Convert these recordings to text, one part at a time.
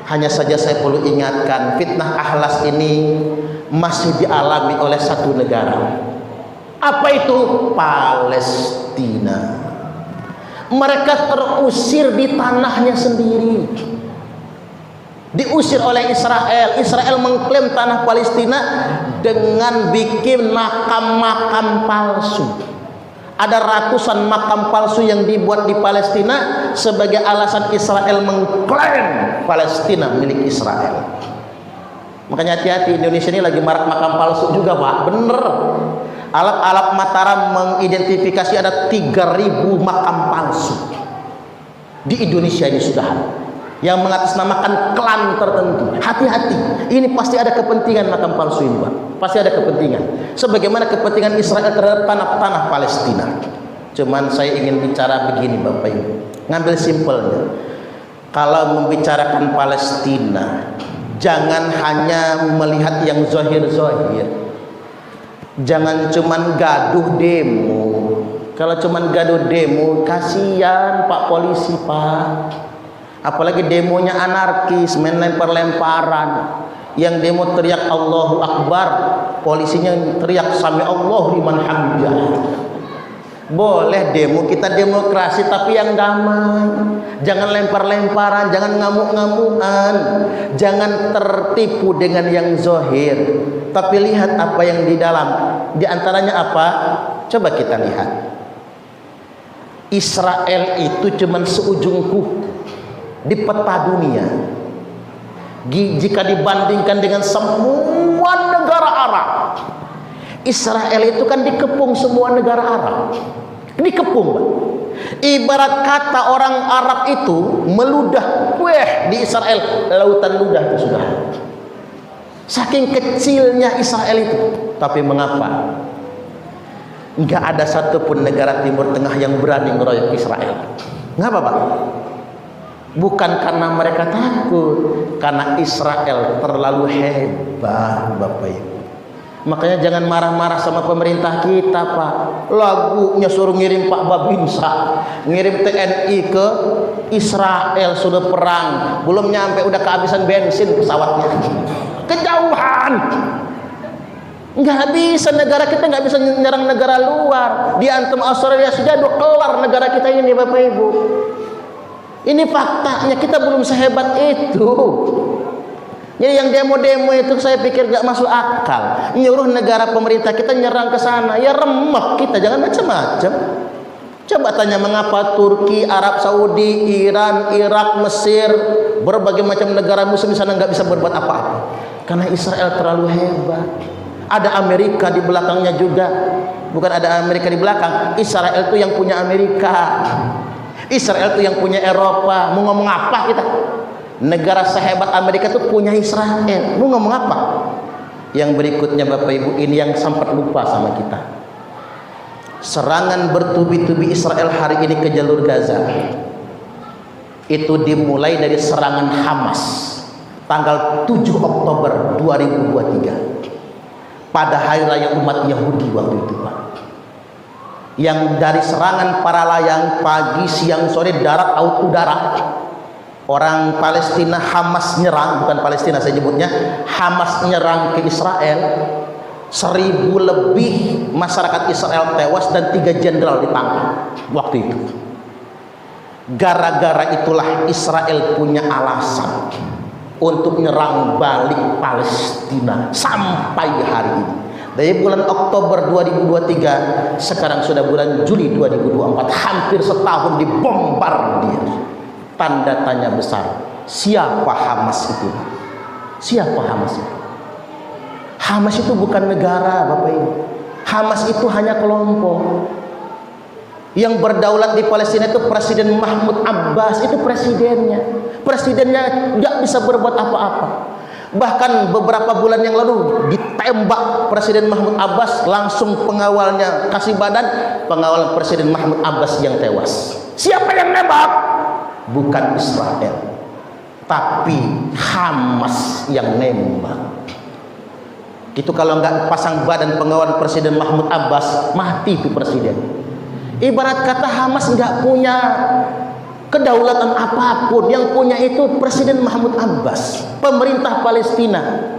Hanya saja saya perlu ingatkan, fitnah ahlas ini masih dialami oleh satu negara. Apa itu? Palestina. Mereka terusir di tanahnya sendiri, diusir oleh Israel. Israel mengklaim tanah Palestina dengan bikin makam-makam palsu. Ada ratusan makam palsu yang dibuat di Palestina sebagai alasan Israel mengklaim Palestina milik Israel. Makanya hati-hati, Indonesia ini lagi marak makam palsu juga, Pak. Bener. Alat-alat Mataram mengidentifikasi ada 3.000 makam palsu di Indonesia ini sudah ada, yang mengatasnamakan klan tertentu. Hati-hati, ini pasti ada kepentingan makam palsu ini, Pak. Pasti ada kepentingan, sebagaimana kepentingan Israel terhadap tanah Palestina. Cuman saya ingin bicara begini, Bapak Ibu, ngambil simpelnya. Kalau membicarakan Palestina, jangan hanya melihat yang zahir-zahir. Jangan cuman gaduh demo. Kalau cuman gaduh demo, kasihan Pak polisi, Pak. Apalagi demonya anarkis, main lempar-lemparan. Yang demo teriak Allahu Akbar, polisinya teriak Sami Allahu liman hamidah. Boleh demo, kita demokrasi, tapi yang damai. Jangan lempar-lemparan, jangan ngamuk-ngamukan, jangan tertipu dengan yang zahir. Tapi lihat apa yang di dalam. Di antaranya apa? Coba kita lihat. Israel itu cuman seujung kuku di peta dunia. Jika dibandingkan dengan semua negara Arab, Israel itu kan dikepung semua negara Arab. Dikepung, Pak. Ibarat kata orang Arab itu meludah, di Israel lautan ludah itu sudah. Saking kecilnya Israel itu. Tapi mengapa? Enggak ada satupun negara Timur Tengah yang berani ngeroyok Israel. Ngapa, Pak? Bukan karena mereka takut, karena Israel terlalu hebat, Bapak Ibu. Makanya jangan marah-marah sama pemerintah kita, Pak. Lagunya suruh ngirim Pak Babinsa, ngirim TNI ke Israel, sudah perang, belum nyampe udah kehabisan bensin pesawatnya, kejauhan. Nggak bisa, negara kita nggak bisa nyerang negara luar. Diantem Australia sudah udah kelar negara kita ini, Bapak Ibu. Ini faktanya, kita belum sehebat itu. Jadi yang demo-demo itu saya pikir gak masuk akal. Nyuruh negara pemerintah kita nyerang ke sana, ya remeh kita, jangan macam-macam. Coba tanya mengapa Turki, Arab Saudi, Iran, Irak, Mesir, berbagai macam negara muslim di sana nggak bisa berbuat apa-apa. Karena Israel terlalu hebat. Ada Amerika di belakangnya juga. Bukan ada Amerika di belakang, Israel itu yang punya Amerika. Israel itu yang punya Eropa. Mau ngomong apa kita? Negara sehebat Amerika itu punya Israel. Mau ngomong apa? Yang berikutnya, Bapak Ibu, ini yang sempat lupa sama kita. Serangan bertubi-tubi Israel hari ini ke jalur Gaza itu dimulai dari serangan Hamas tanggal 7 Oktober 2023 pada hari raya umat Yahudi waktu itu, Pak. Yang dari serangan para layang pagi, siang, sore, darat, laut, udara, orang Palestina Hamas nyerang, bukan Palestina saya nyebutnya, Hamas nyerang ke Israel. 1.000 lebih masyarakat Israel tewas dan 3 jenderal ditangkap waktu itu. Gara-gara itulah Israel punya alasan untuk nyerang balik Palestina sampai hari ini. Dari bulan Oktober 2023, sekarang sudah bulan Juli 2024, hampir setahun dibombardir. Tanda tanya besar, siapa Hamas itu? Siapa Hamas itu? Hamas itu bukan negara, Bapak Ibu. Hamas itu hanya kelompok. Yang berdaulat di Palestina itu Presiden Mahmud Abbas, itu presidennya. Presidennya nggak bisa berbuat apa-apa. Bahkan beberapa bulan yang lalu ditembak Presiden Mahmud Abbas, langsung pengawalnya kasih badan, pengawal Presiden Mahmud Abbas yang tewas. Siapa yang nembak? Bukan Israel, tapi Hamas yang nembak. Itu kalau nggak pasang badan pengawal Presiden Mahmud Abbas, mati itu presiden. Ibarat kata Hamas nggak punya kedaulatan apapun. Yang punya itu Presiden Mahmud Abbas, pemerintah Palestina.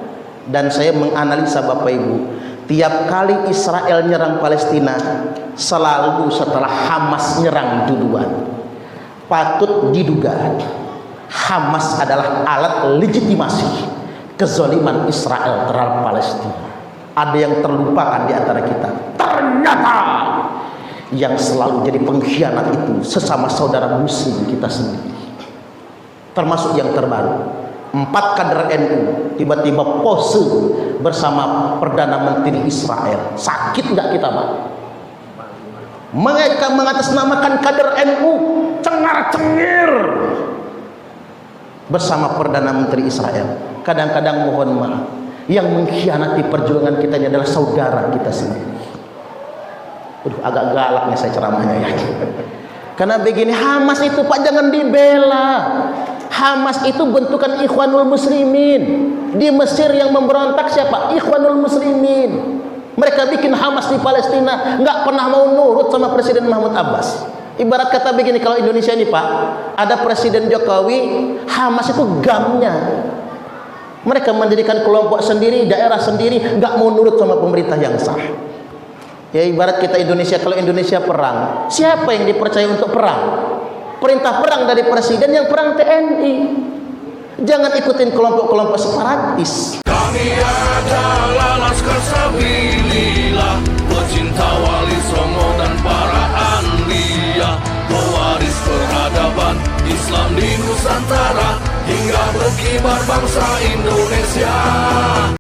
Dan saya menganalisa Bapak Ibu, tiap kali Israel nyerang Palestina selalu setelah Hamas nyerang duluan. Patut diduga Hamas adalah alat legitimasi kezaliman Israel terhadap Palestina. Ada yang terlupakan di antara kita. Ternyata yang selalu jadi pengkhianat itu sesama saudara muslim kita sendiri. Termasuk yang terbaru, 4 kader NU tiba-tiba pose bersama Perdana Menteri Israel. Sakit nggak kita, Pak? Mereka mengatasnamakan kader NU cengar-cengir bersama Perdana Menteri Israel. Kadang-kadang mohon maaf, yang mengkhianati perjuangan kita ini adalah saudara kita sendiri. Agak galak nih saya ceramahnya ya. Karena begini, Hamas itu Pak jangan dibela. Hamas itu bentukan Ikhwanul Muslimin. Di Mesir yang memberontak siapa? Ikhwanul Muslimin. Mereka bikin Hamas di Palestina, nggak pernah mau nurut sama Presiden Mahmud Abbas. Ibarat kata begini, kalau Indonesia ini Pak, ada Presiden Jokowi, Hamas itu gamnya. Mereka mendirikan kelompok sendiri, daerah sendiri, nggak mau nurut sama pemerintah yang sah. Ya ibarat kita Indonesia, kalau Indonesia perang, siapa yang dipercaya untuk perang? Perintah perang dari presiden, yang perang TNI. Jangan ikutin kelompok-kelompok separatis. Kami adalah Laskar Sabilillah, pecinta Wali Songo dan para anbiya, pewaris peradaban Islam di Nusantara, hingga berkibar bangsa Indonesia.